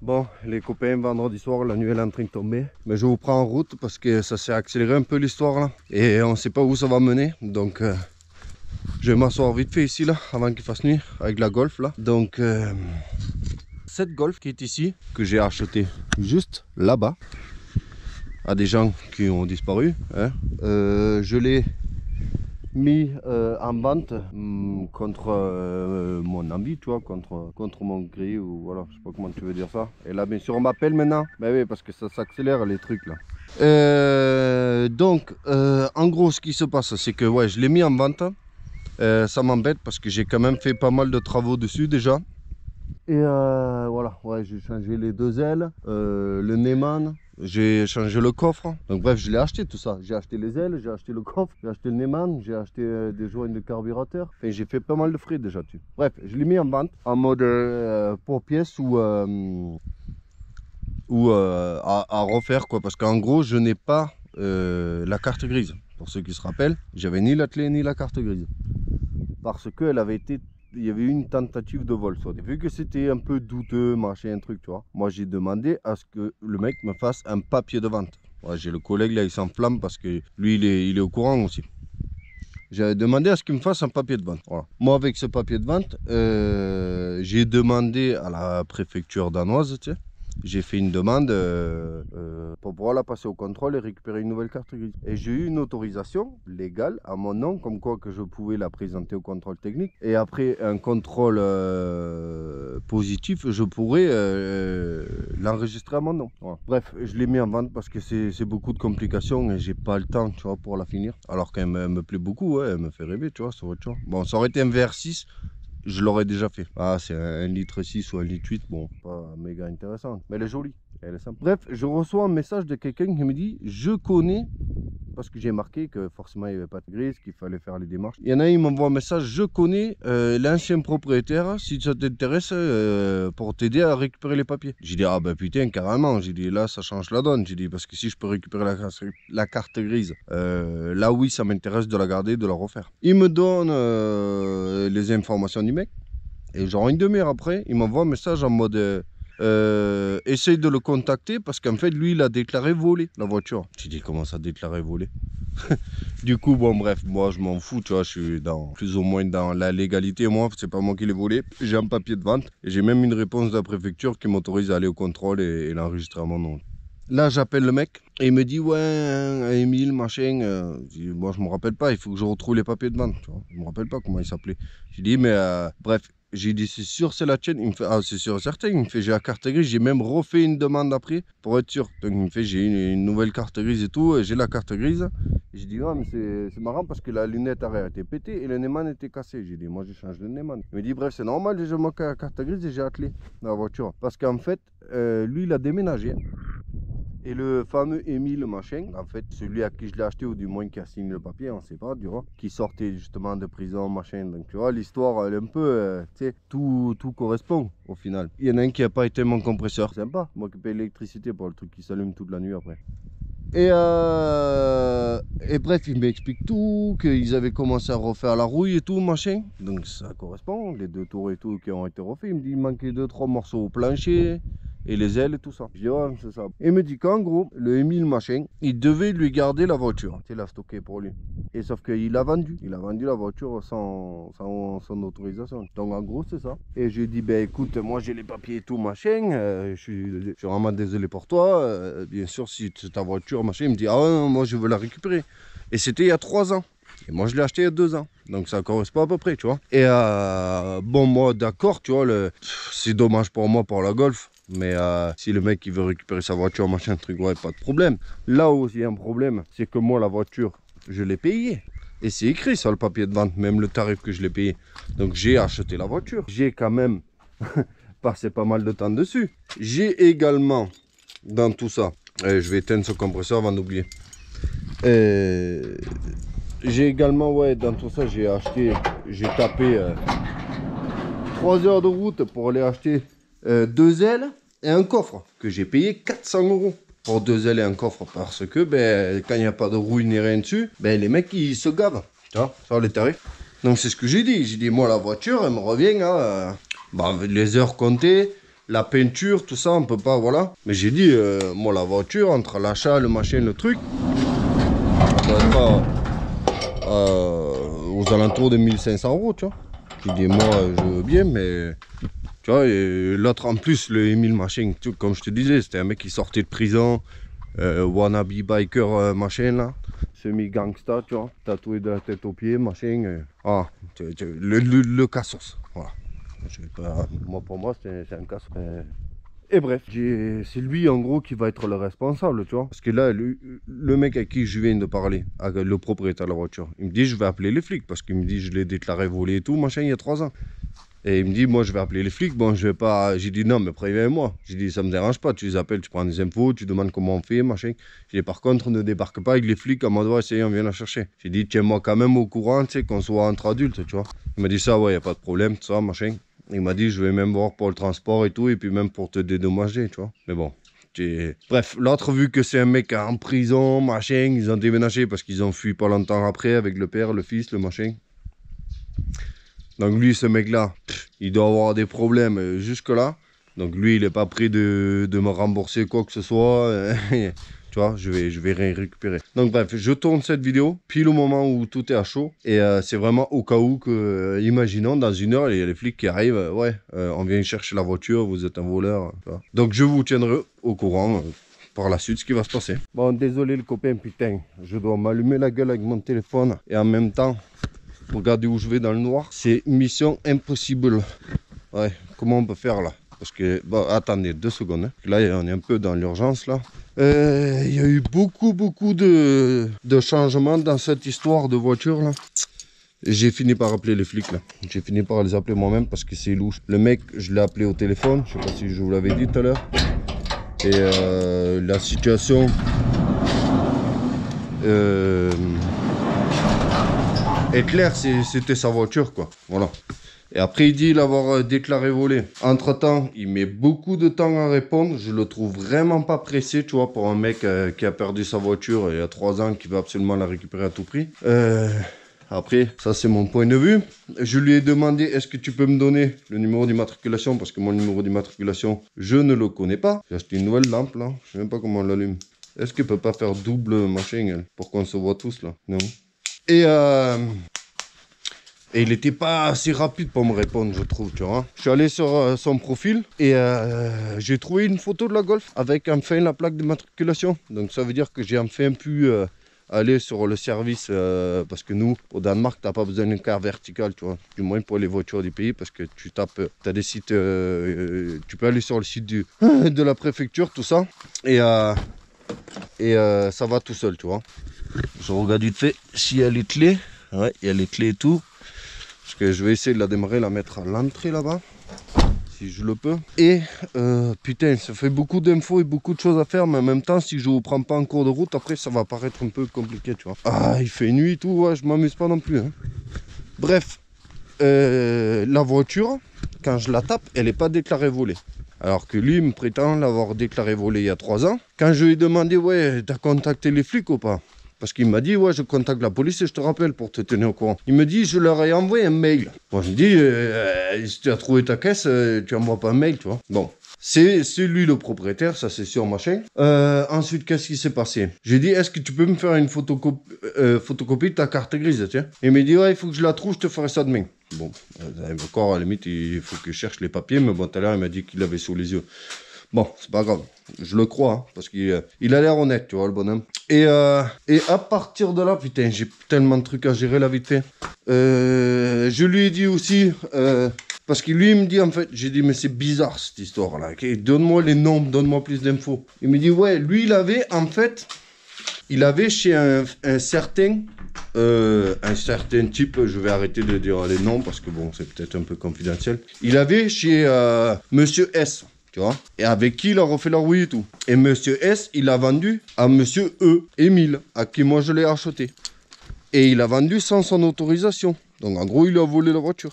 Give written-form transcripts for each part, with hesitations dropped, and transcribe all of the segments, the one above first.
Bon, les copains, vendredi soir, la nuit elle est en train de tomber. Mais je vous prends en route parce que ça s'est accéléré un peu l'histoire là. Et on ne sait pas où ça va mener. Donc je vais m'asseoir vite fait ici là, avant qu'il fasse nuit, avec la Golf là. Donc cette Golf qui est ici, que j'ai acheté juste là-bas, à des gens qui ont disparu. Hein. Je l'ai mis en vente contre mon envie, tu vois, contre mon gré, ou voilà, je sais pas comment tu veux dire ça. Et là, bien sûr, on m'appelle maintenant. Ben oui, parce que ça s'accélère les trucs là. Donc, en gros, ce qui se passe, c'est que ouais, je l'ai mis en vente. Ça m'embête parce que j'ai quand même fait pas mal de travaux dessus déjà. Et voilà, ouais, j'ai changé les deux ailes, le Neyman. J'ai changé le coffre. Donc bref, je l'ai acheté tout ça. J'ai acheté les ailes, j'ai acheté le coffre, j'ai acheté le Neyman, j'ai acheté des joints de carburateur. Enfin, j'ai fait pas mal de frais déjà dessus. Bref, je l'ai mis en vente en mode pour pièce ou à refaire quoi. Parce qu'en gros, je n'ai pas la carte grise. Pour ceux qui se rappellent, j'avais ni la clé ni la carte grise. Parce qu'elle avait été... Il y avait eu une tentative de vol, soit. Vu que c'était un peu douteux, machin, un truc, tu vois. Moi, j'ai demandé à ce que le mec me fasse un papier de vente. Ouais, j'ai le collègue là, il s'enflamme parce que lui, il est au courant aussi. J'avais demandé à ce qu'il me fasse un papier de vente. Voilà. Moi, avec ce papier de vente, j'ai demandé à la préfecture danoise, tu sais. J'ai fait une demande pour pouvoir la passer au contrôle et récupérer une nouvelle carte grise. Et j'ai eu une autorisation légale à mon nom, comme quoi que je pouvais la présenter au contrôle technique. Et après un contrôle positif, je pourrais l'enregistrer à mon nom. Voilà. Bref, je l'ai mis en vente parce que c'est beaucoup de complications et j'ai pas le temps, tu vois, pour la finir. Alors qu'elle me plaît beaucoup, ouais, elle me fait rêver, tu vois, sur autre chose. Bon, ça aurait été un VR6. Je l'aurais déjà fait. Ah, c'est un litre 6 ou un litre 8. Bon, pas méga intéressant. Mais elle est jolie. Elle est simple. Bref, je reçois un message de quelqu'un qui me dit: je connais, parce que j'ai marqué que forcément il n'y avait pas de grise, qu'il fallait faire les démarches. Il y en a un, il m'envoie un message: je connais l'ancien propriétaire, si ça t'intéresse, pour t'aider à récupérer les papiers. J'ai dit: ah ben putain, carrément. J'ai dit: là, ça change la donne. J'ai dit: parce que si je peux récupérer la carte grise, là oui, ça m'intéresse de la garder, de la refaire. Il me donne les informations du mec. Et genre une demi-heure après, il m'envoie un message en mode essaye de le contacter parce qu'en fait, lui, il a déclaré voler la voiture. J'ai dit: comment ça, déclaré voler? Du coup, bon, bref, moi, je m'en fous, tu vois, je suis plus ou moins dans la légalité. Moi, c'est pas moi qui l'ai volé. J'ai un papier de vente et j'ai même une réponse de la préfecture qui m'autorise à aller au contrôle et l'enregistrer à mon nom. Là, j'appelle le mec et il me dit: ouais, Émile, machin. Moi, je me rappelle pas, il faut que je retrouve les papiers de vente. Tu vois. Je me rappelle pas comment il s'appelait. J'ai dit: mais bref. J'ai dit: c'est sûr, c'est la tienne? Il me fait: ah, c'est sûr, certain. Il me fait: j'ai la carte grise. J'ai même refait une demande après pour être sûr. Donc, il me fait: j'ai une nouvelle carte grise et tout. J'ai la carte grise. J'ai dit: non, mais c'est marrant parce que la lunette arrière était pétée et le Neyman était cassé. J'ai dit: moi, je change de Neyman. Il me dit: bref, c'est normal, j'ai manqué la carte grise et j'ai attelé la voiture. Parce qu'en fait, lui, il a déménagé. Et le fameux Émile machin, en fait, celui à qui je l'ai acheté, ou du moins qui a signé le papier, on ne sait pas, tu vois, qui sortait justement de prison, machin. Donc tu vois, l'histoire, elle est un peu, tu sais, tout correspond au final. Il y en a un qui n'a pas été mon compresseur. Sympa, moi qui paye l'électricité pour le truc qui s'allume toute la nuit après. Et bref, il m'explique tout, qu'ils avaient commencé à refaire la rouille et tout, machin. Donc ça correspond, les deux tours et tout qui ont été refaits. Il me dit: il manquait 2-3 morceaux au plancher et les ailes et tout ça. Je dis: ouais, c'est ça. Et il me dit qu'en gros, le Émile machin, il devait lui garder la voiture. Il l'a stocké pour lui. Et sauf qu'il a vendu. Il a vendu la voiture sans son autorisation. Donc en gros, c'est ça. Et je lui ai dit: ben écoute, moi j'ai les papiers et tout, machin. Je suis vraiment désolé pour toi. Bien sûr, si c'est ta voiture, machin. Il me dit: ah ouais, non, moi je veux la récupérer. Et c'était il y a 3 ans. Et moi je l'ai acheté il y a 2 ans. Donc ça correspond à peu près, tu vois. Et bon, moi d'accord, tu vois, c'est dommage pour moi pour la Golf. Mais si le mec il veut récupérer sa voiture, machin, truc, ouais, pas de problème. Là où il y a un problème, c'est que moi la voiture, je l'ai payée. Et c'est écrit sur le papier de vente, même le tarif que je l'ai payé. Donc j'ai acheté la voiture. J'ai quand même passé pas mal de temps dessus. J'ai également, dans tout ça, je vais éteindre ce compresseur avant d'oublier. J'ai également, ouais, dans tout ça, j'ai tapé 3 heures de route pour aller acheter 2 ailes et un coffre que j'ai payé 400 € pour 2 ailes et un coffre, parce que ben, quand il n'y a pas de rouille ni rien dessus, ben, les mecs ils se gavent, tu vois, sur les tarifs. Donc c'est ce que j'ai dit. J'ai dit: moi la voiture elle me revient à les heures comptées, la peinture, tout ça, on peut pas, voilà. Mais j'ai dit, moi, la voiture, entre l'achat, le machin, le truc, ça doit être aux alentours de 1500 €, tu vois. J'ai dit, moi, je veux bien, mais... Tu vois, et l'autre en plus, le Emile machin, tu, comme je te disais, c'était un mec qui sortait de prison, wannabe biker machin là, semi-gangsta, tu vois, tatoué de la tête aux pieds, machin. Le cassos, voilà. Moi, pour moi, c'est un cassos. Et bref, c'est lui en gros qui va être le responsable, tu vois. Parce que là, le mec à qui je viens de parler, le propriétaire de la voiture, il me dit je vais appeler les flics parce qu'il me dit je l'ai déclaré volé et tout, machin, il y a 3 ans. Et il me dit, moi je vais appeler les flics. Bon, je vais pas. J'ai dit non, mais préviens-moi. J'ai dit, ça me dérange pas. Tu les appelles, tu prends des infos, tu demandes comment on fait, machin. J'ai dit, par contre, ne débarque pas avec les flics en mode, ouais, c'est on vient la chercher. J'ai dit, tiens-moi quand même au courant, tu sais, qu'on soit entre adultes, tu vois. Il m'a dit ça, ouais, y a pas de problème, tout ça, machin. Il m'a dit, je vais même voir pour le transport et tout, et puis même pour te dédommager, tu vois. Mais bon. Bref, l'autre, vu que c'est un mec en prison, machin, ils ont déménagé parce qu'ils ont fui pas longtemps après avec le père, le fils, le machin. Donc lui, ce mec-là, il doit avoir des problèmes jusque-là. Donc lui, il n'est pas prêt de me rembourser quoi que ce soit. Tu vois, je vais rien récupérer. Donc bref, je tourne cette vidéo pile au moment où tout est à chaud. Et c'est vraiment au cas où que, imaginons, dans 1 heure, il y a les flics qui arrivent. Ouais, on vient chercher la voiture, vous êtes un voleur. Tu vois. Donc je vous tiendrai au courant par la suite ce qui va se passer. Bon, désolé le copain, putain. Je dois m'allumer la gueule avec mon téléphone. Et en même temps... Regardez où je vais dans le noir. C'est mission impossible. Ouais, comment on peut faire là? Parce que, bon, attendez 2 secondes. Hein. Là, on est un peu dans l'urgence là. Il y a eu beaucoup de changements dans cette histoire de voiture là. J'ai fini par appeler les flics là. J'ai fini par les appeler moi-même parce que c'est louche. Le mec, je l'ai appelé au téléphone. Je sais pas si je vous l'avais dit tout à l'heure. Et la situation... est clair, c'était sa voiture quoi, voilà. Et après il dit l'avoir déclaré volé. Entre temps, il met beaucoup de temps à répondre. Je le trouve vraiment pas pressé, tu vois, pour un mec qui a perdu sa voiture il y a 3 ans, qui veut absolument la récupérer à tout prix. Après, ça c'est mon point de vue. Je lui ai demandé, est-ce que tu peux me donner le numéro d'immatriculation? Parce que mon numéro d'immatriculation, je ne le connais pas. J'ai acheté une nouvelle lampe là, je sais même pas comment on l'allume. Est-ce qu'il peut pas faire double machin pour qu'on se voit tous là? Non. Et il n'était pas assez rapide pour me répondre, je trouve, tu vois. Je suis allé sur son profil et j'ai trouvé une photo de la Golf avec enfin la plaque d'immatriculation. Donc ça veut dire que j'ai enfin pu aller sur le service parce que nous, au Danemark, tu n'as pas besoin d'une carte verticale, tu vois. Du moins pour les voitures du pays parce que tu tapes, tu as des sites, tu peux aller sur le site de la préfecture, tout ça. Et ça va tout seul, tu vois. Je regarde vite fait s'il y a les clés. Ouais, il y a les clés et tout. Parce que je vais essayer de la démarrer, la mettre à l'entrée là-bas. Si je le peux. Et putain, ça fait beaucoup d'infos et beaucoup de choses à faire. Mais en même temps, si je vous prends pas en cours de route, après ça va paraître un peu compliqué, tu vois. Ah, il fait nuit et tout. Ouais, je m'amuse pas non plus. Hein. Bref, la voiture, quand je la tape, elle n'est pas déclarée volée. Alors que lui, il me prétend l'avoir déclaré volé il y a 3 ans. Quand je lui ai demandé, ouais, t'as contacté les flics ou pas? Parce qu'il m'a dit, ouais, je contacte la police et je te rappelle pour te tenir au courant. Il me dit, je leur ai envoyé un mail. Moi, je dis, si tu as trouvé ta caisse, tu n'envoies pas un mail, tu vois. Bon, c'est lui le propriétaire, ça c'est sûr, machin. Ensuite, qu'est-ce qui s'est passé? J'ai dit, est-ce que tu peux me faire une photocopie de ta carte grise, tiens? Il m'a dit, ouais, il faut que je la trouve, je te ferai ça demain. Bon, encore à la limite, il faut que je cherche les papiers, mais bon, tout à l'heure, il m'a dit qu'il l'avait sous les yeux. Bon, c'est pas grave, je le crois, hein, parce qu'il a l'air honnête, tu vois, le bonhomme. Et à partir de là, putain, j'ai tellement de trucs à gérer là, vite fait. Je lui ai dit aussi, parce que lui, il me dit, en fait, j'ai dit, mais c'est bizarre cette histoire-là, okay, donne-moi les noms, donne-moi plus d'infos. Il me dit, ouais, lui, il avait, en fait, chez un certain type, je vais arrêter de dire les noms, parce que bon, c'est peut-être un peu confidentiel. Il avait chez Monsieur S. Tu vois, et avec qui il a refait la rouille et tout. Et Monsieur S, il a vendu à Monsieur E, Émile, à qui moi je l'ai acheté. Et il a vendu sans son autorisation. Donc en gros, il a volé la voiture.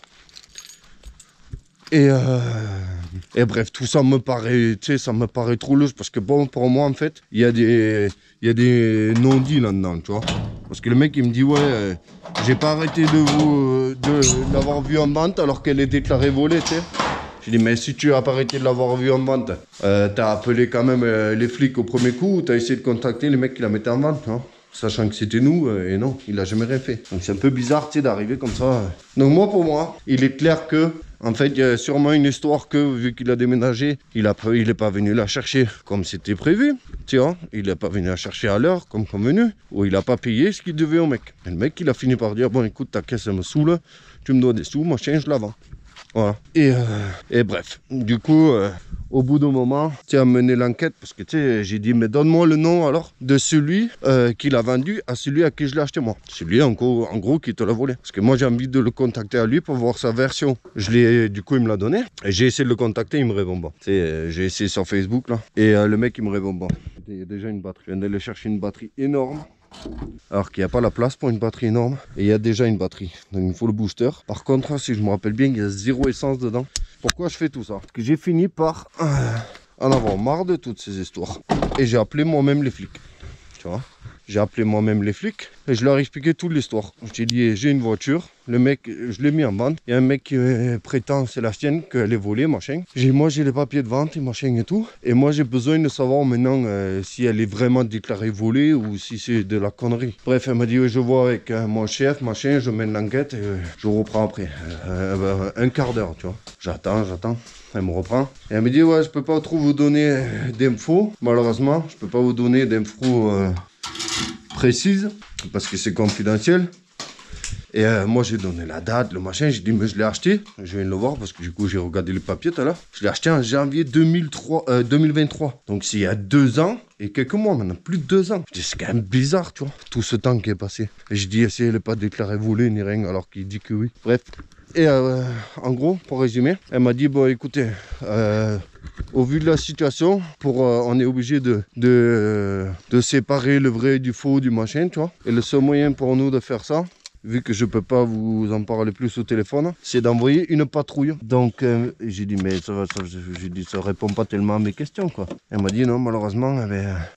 Et bref, tout ça me paraît, tu sais, ça me paraît trop louche. Parce que bon, pour moi, en fait, il y a des non-dits là-dedans, tu vois. Parce que le mec, il me dit, ouais, j'ai pas arrêté de l'avoir vue en vente alors qu'elle est déclarée volée, tu sais. J'ai dit, mais si tu as pas arrêté de l'avoir vu en vente, t'as appelé quand même les flics au premier coup ou t'as essayé de contacter les mecs qui la mettaient en vente, hein, sachant que c'était nous, et non, il a jamais rien fait. Donc c'est un peu bizarre, tu sais, d'arriver comme ça. Donc moi, pour moi, il est clair que, en fait, il y a sûrement une histoire que, vu qu'il a déménagé, il est pas venu la chercher comme c'était prévu, tu vois. Il n'est pas venu la chercher à l'heure, comme convenu, ou il a pas payé ce qu'il devait au mec. Et le mec, il a fini par dire, bon, écoute, ta caisse, elle me saoule, tu me dois des sous, machin, je la vends. Voilà. Et bref, du coup, au bout d'un moment, tu as mené l'enquête parce que tu sais, j'ai dit, mais donne-moi le nom alors de celui qui l'a vendu à celui à qui je l'ai acheté moi. Celui en gros qui te l'a volé. Parce que moi j'ai envie de le contacter à lui pour voir sa version. Du coup il me l'a donné. Et j'ai essayé de le contacter, il me répond pas. Tu sais, j'ai essayé sur Facebook là. Et le mec il me répond pas. Il y a déjà une batterie. Je viens d'aller chercher une batterie énorme. Alors qu'il n'y a pas la place pour une batterie énorme. Et il y a déjà une batterie. Donc il faut le booster. Par contre, si je me rappelle bien, il y a 0 essence dedans. Pourquoi je fais tout ça? Parce que j'ai fini par en avoir marre de toutes ces histoires. Et j'ai appelé moi-même les flics. Tu vois? J'ai appelé moi-même les flics et je leur ai expliqué toute l'histoire. J'ai dit, j'ai une voiture, le mec, je l'ai mis en vente. Il y a un mec qui prétend c'est la sienne, qu'elle est volée, machin. Moi, j'ai les papiers de vente et machin et tout. Et moi, j'ai besoin de savoir maintenant si elle est vraiment déclarée volée ou si c'est de la connerie. Bref, elle m'a dit, je vois avec mon chef, machin, je mène l'enquête et je reprends après. Un quart d'heure, tu vois. J'attends. Elle me reprend. Et elle me dit, ouais, je peux pas trop vous donner d'infos. Malheureusement, je peux pas vous donner d'infos précises parce que c'est confidentiel. Et moi, j'ai donné la date, le machin. J'ai dit, mais je l'ai acheté. Je viens de le voir parce que du coup, j'ai regardé les papiers tout à l'heure. Je l'ai acheté en janvier 2023. Donc, c'est il y a 2 ans et quelques mois maintenant, plus de 2 ans. Je dis, c'est quand même bizarre, tu vois, tout ce temps qui est passé. Et je dis, si elle n'est pas déclarée volée ni rien, alors qu'il dit que oui. Bref. Et en gros, pour résumer, elle m'a dit, bon, écoutez, au vu de la situation, on est obligé de séparer le vrai du faux du machin, tu vois. Et le seul moyen pour nous de faire ça, vu que je peux pas vous en parler plus au téléphone, c'est d'envoyer une patrouille. Donc j'ai dit, mais ça répond pas tellement à mes questions, quoi. Elle m'a dit, non, malheureusement,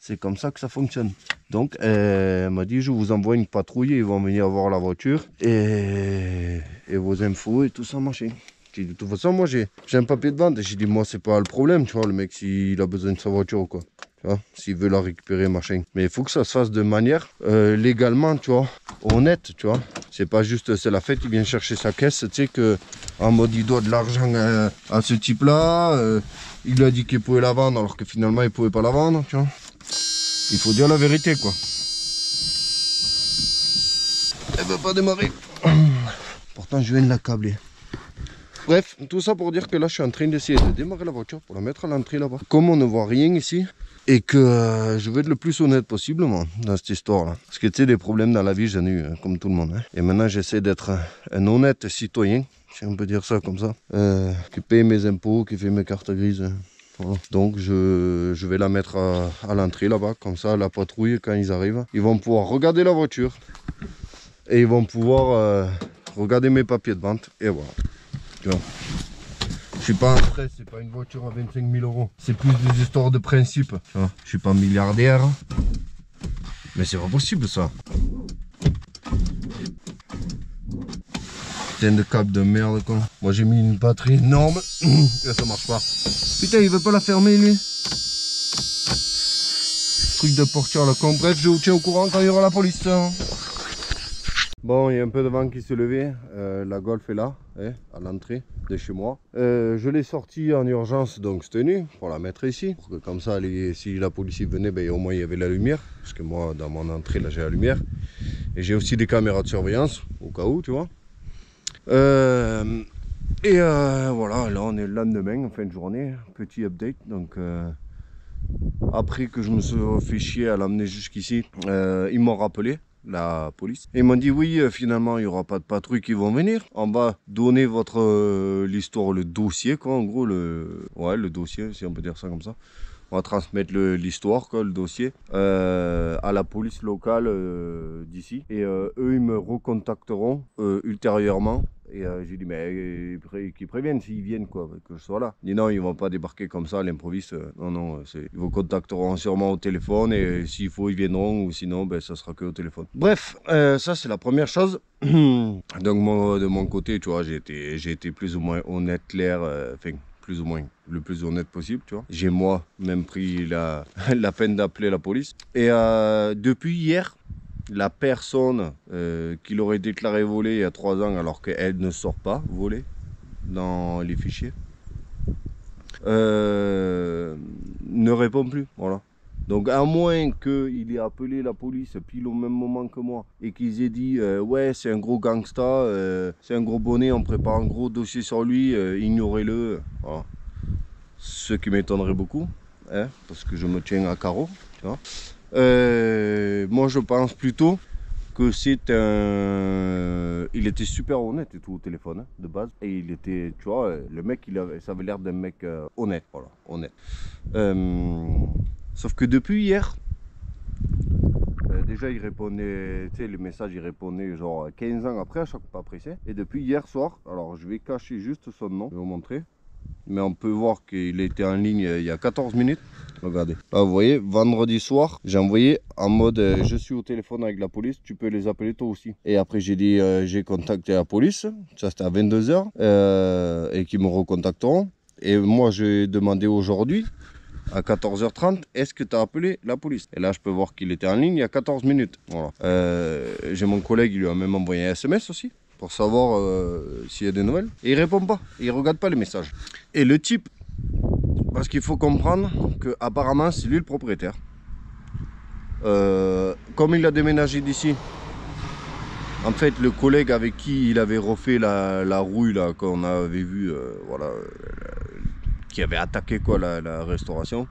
c'est comme ça que ça fonctionne. Donc elle m'a dit, je vous envoie une patrouille, ils vont venir voir la voiture et vos infos et tout ça, machin. J'ai dit, de toute façon, moi j'ai un papier de vente. J'ai dit, moi c'est pas le problème, tu vois, le mec s'il a besoin de sa voiture ou quoi. S'il veut la récupérer, machin. Mais il faut que ça se fasse de manière légalement, tu vois, honnête, tu vois. C'est pas juste, c'est la fête, il vient chercher sa caisse, tu sais, que en mode il doit de l'argent à ce type-là. Il lui a dit qu'il pouvait la vendre, alors que finalement il pouvait pas la vendre, tu vois. Il faut dire la vérité, quoi. Elle veut pas démarrer. Pourtant, je viens de la câbler. Bref, tout ça pour dire que là, je suis en train d'essayer de démarrer la voiture pour la mettre à l'entrée là-bas. Comme on ne voit rien ici, et que je veux être le plus honnête possible, moi, dans cette histoire-là. Parce que tu sais, des problèmes dans la vie, j'en ai eu, comme tout le monde. Hein. Et maintenant, j'essaie d'être un honnête citoyen, si on peut dire ça comme ça, qui paye mes impôts, qui fait mes cartes grises. Voilà. Donc, je vais la mettre à l'entrée là-bas, comme ça, la patrouille, quand ils arrivent, ils vont pouvoir regarder la voiture. Et ils vont pouvoir regarder mes papiers de vente. Et voilà. Tu vois. Je suis pas en stress, c'est pas une voiture à 25 000 euros. C'est plus des histoires de principe. Tu vois. Je suis pas milliardaire. Mais c'est pas possible ça. Putain de câble de merde quoi. Moi j'ai mis une batterie énorme. Et ça marche pas. Putain, il veut pas la fermer lui. Truc de portière là con. Bref, je vous tiens au courant quand il y aura la police. Hein. Bon, il y a un peu de vent qui se levait, la Golf est là, hein, à l'entrée de chez moi. Je l'ai sortie en urgence, donc cette nuit, pour la mettre ici. Pour que comme ça, si la police venait, ben, au moins il y avait la lumière. Parce que moi, dans mon entrée, là j'ai la lumière. Et j'ai aussi des caméras de surveillance, au cas où, tu vois. Voilà, là on est le lendemain, en fin de journée, petit update. Donc, après que je me suis fait chier à l'amener jusqu'ici, ils m'ont rappelé. La police. Et ils m'ont dit oui, finalement il n'y aura pas de patrouille qui vont venir. On va donner l'histoire, le dossier quoi, en gros le dossier si on peut dire ça comme ça. On va transmettre l'histoire quoi, le dossier à la police locale d'ici. Et eux ils me recontacteront ultérieurement. Et j'ai dit mais qu'ils préviennent s'ils viennent quoi, que je sois là. Ils disent non, ils vont pas débarquer comme ça à l'improviste. Non, ils vous contacteront sûrement au téléphone et s'il faut ils viendront ou sinon ben, ça sera que au téléphone. Bref, ça c'est la première chose. Donc moi, de mon côté, tu vois, j'ai été plus ou moins honnête, clair, plus ou moins le plus honnête possible, tu vois. J'ai moi même pris la peine d'appeler la police. Et depuis hier, la personne qui l'aurait déclaré volée il y a 3 ans, alors qu'elle ne sort pas volée dans les fichiers, ne répond plus, voilà. Donc à moins qu'il ait appelé la police pile au même moment que moi et qu'ils aient dit ouais c'est un gros gangsta, c'est un gros bonnet, on prépare un gros dossier sur lui, ignorez-le. Voilà. Ce qui m'étonnerait beaucoup, hein, parce que je me tiens à carreau, tu vois. Moi je pense plutôt que c'est un... Il était super honnête et tout au téléphone, hein, de base. Et il était, tu vois, le mec, ça avait l'air d'un mec honnête, voilà, honnête. Sauf que depuis hier, déjà il répondait, tu sais, les messages, il répondait genre 15 ans après, à chaque pas pressé. Et depuis hier soir, alors je vais cacher juste son nom, je vais vous montrer. Mais on peut voir qu'il était en ligne il y a 14 minutes. Regardez. Là, vous voyez, vendredi soir, j'ai envoyé en mode je suis au téléphone avec la police, tu peux les appeler toi aussi. Et après, j'ai dit j'ai contacté la police, ça c'était à 22 h, et qu'ils me recontacteront. Et moi, j'ai demandé aujourd'hui, à 14 h 30, est-ce que tu as appelé la police? Et là, je peux voir qu'il était en ligne il y a 14 minutes. Voilà. J'ai mon collègue, il lui a même envoyé un SMS aussi, pour savoir s'il y a des nouvelles. Et il répond pas, il regarde pas les messages. Et le type, parce qu'il faut comprendre que apparemment c'est lui le propriétaire. Comme il a déménagé d'ici, en fait le collègue avec qui il avait refait la rouille là qu'on avait vu, voilà, qui avait attaqué quoi la restauration.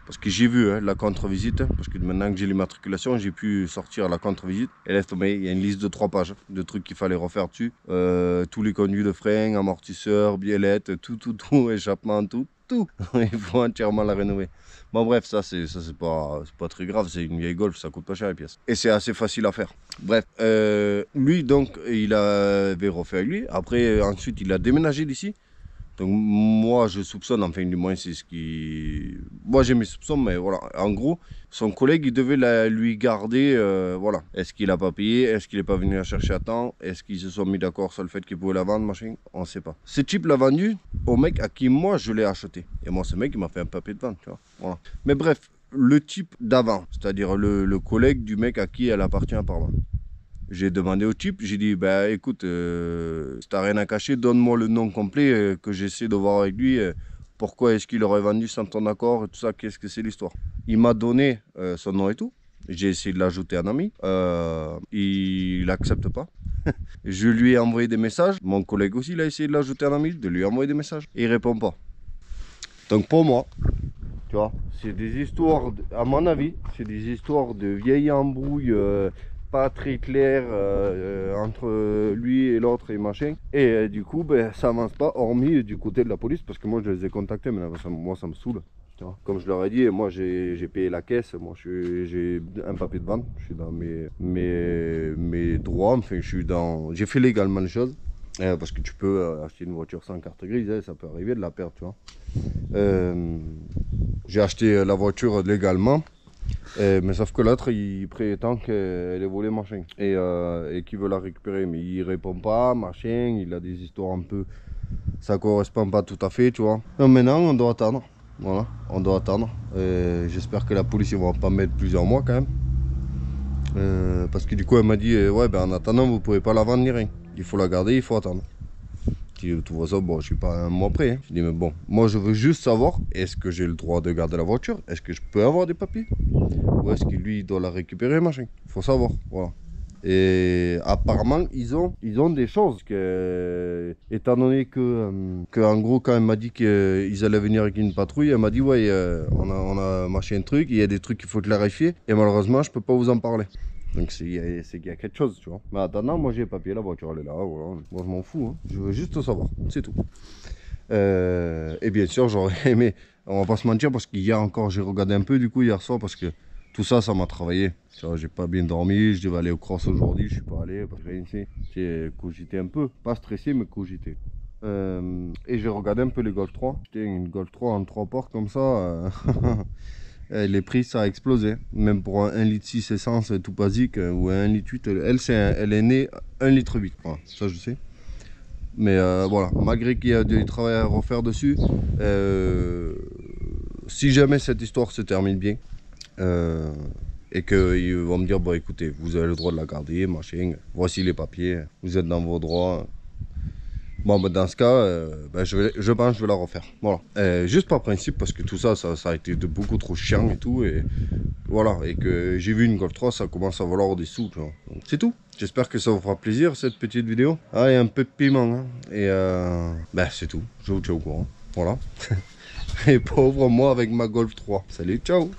Parce que j'ai vu la contre-visite, parce que maintenant que j'ai l'immatriculation, j'ai pu sortir la contre-visite. Et laisse tomber, il y a une liste de 3 pages de trucs qu'il fallait refaire dessus. Tous les conduits de frein, amortisseurs, biellettes, tout, échappement, tout. Il faut entièrement la rénover. Bon bref, ça c'est pas très grave, c'est une vieille Golf, ça coûte pas cher les pièces. Et c'est assez facile à faire. Bref, lui donc, il avait refait avec lui. Après, ensuite, il a déménagé d'ici. Donc moi je soupçonne, enfin du moins c'est ce qui... Moi j'ai mes soupçons, mais voilà. En gros, son collègue il devait lui garder, voilà. Est-ce qu'il a pas payé? Est-ce qu'il n'est pas venu la chercher à temps? Est-ce qu'ils se sont mis d'accord sur le fait qu'il pouvait la vendre, machin? On ne sait pas. Ce type l'a vendu au mec à qui moi je l'ai acheté. Et moi ce mec il m'a fait un papier de vente, tu vois. Voilà. Mais bref, le type d'avant, c'est-à-dire le collègue du mec à qui elle appartient apparemment. J'ai demandé au type, j'ai dit, bah écoute, si t'as rien à cacher, donne-moi le nom complet que j'essaie de voir avec lui. Pourquoi est-ce qu'il aurait vendu sans ton accord et tout ça, qu'est-ce que c'est l'histoire? Il m'a donné son nom et tout. J'ai essayé de l'ajouter en ami. Il n'accepte pas. Je lui ai envoyé des messages. Mon collègue aussi, il a essayé de l'ajouter en ami, de lui envoyer des messages. Et il répond pas. Donc pour moi, tu vois, c'est des histoires, à mon avis, c'est des histoires de vieilles embrouilles. Pas très clair entre lui et l'autre et machin, et du coup ben, ça avance pas, hormis du côté de la police, parce que moi je les ai contactés, mais moi ça me saoule, tu vois. Comme je leur ai dit, moi j'ai payé la caisse, moi j'ai un papier de vente, je suis dans mes droits, enfin j'ai fait légalement les choses, parce que tu peux acheter une voiture sans carte grise, ça peut arriver de la perdre, tu vois. J'ai acheté la voiture légalement. Mais sauf que l'autre il prétend qu'elle est volée machin et qu'il veut la récupérer, mais il répond pas machin, il a des histoires un peu, ça correspond pas tout à fait, tu vois. Donc maintenant on doit attendre, voilà, on doit attendre. J'espère que la police ils vont pas mettre plusieurs mois quand même, parce que du coup elle m'a dit ouais ben en attendant vous pouvez pas la vendre ni rien, il faut la garder, il faut attendre. De toute façon, bon, je suis pas un mois près. Hein. Je dis, mais bon, moi je veux juste savoir, est-ce que j'ai le droit de garder la voiture? Est-ce que je peux avoir des papiers? Ou est-ce que lui, il doit la récupérer, machin? Il faut savoir, voilà. Et apparemment, ils ont des choses, étant donné que en gros, quand elle m'a dit qu'ils allaient venir avec une patrouille, elle m'a dit, ouais, on a machin truc, il y a des trucs qu'il faut clarifier, et malheureusement, je peux pas vous en parler. Donc c'est qu'il y a quelque chose, tu vois. Mais attendant, moi j'ai les papiers, la voiture elle est là, voilà. Moi je m'en fous, hein. Je veux juste savoir, c'est tout. Et bien sûr j'aurais aimé, on va pas se mentir, parce qu'hier encore j'ai regardé un peu du coup hier soir, parce que tout ça, ça m'a travaillé. J'ai pas bien dormi, je devais aller au cross aujourd'hui, je suis pas allé, parce que rien ici. J'ai cogité un peu, pas stressé mais cogité. Et j'ai regardé un peu les Golf 3. C'était une Golf 3 en 3 portes comme ça. Les prix ça a explosé, même pour un 1,6 litre essence tout basique ou un 1,8 litre, elle est née 1,8 litre, voilà, ça je sais. Mais voilà, malgré qu'il y a du travail à refaire dessus, si jamais cette histoire se termine bien, et qu'ils vont me dire, bon écoutez, vous avez le droit de la garder, machin, voici les papiers, vous êtes dans vos droits. Bon, bah, dans ce cas, je pense que je vais la refaire. Voilà. Juste par principe, parce que tout ça, ça a été beaucoup trop chiant et tout. Et voilà. Et que j'ai vu une Golf 3, ça commence à valoir des sous. Tu vois. Donc c'est tout. J'espère que ça vous fera plaisir cette petite vidéo. Ah, et un peu de piment. Hein. Et c'est tout. Je vous tiens au courant. Voilà. Et pauvre moi avec ma Golf 3. Salut, ciao.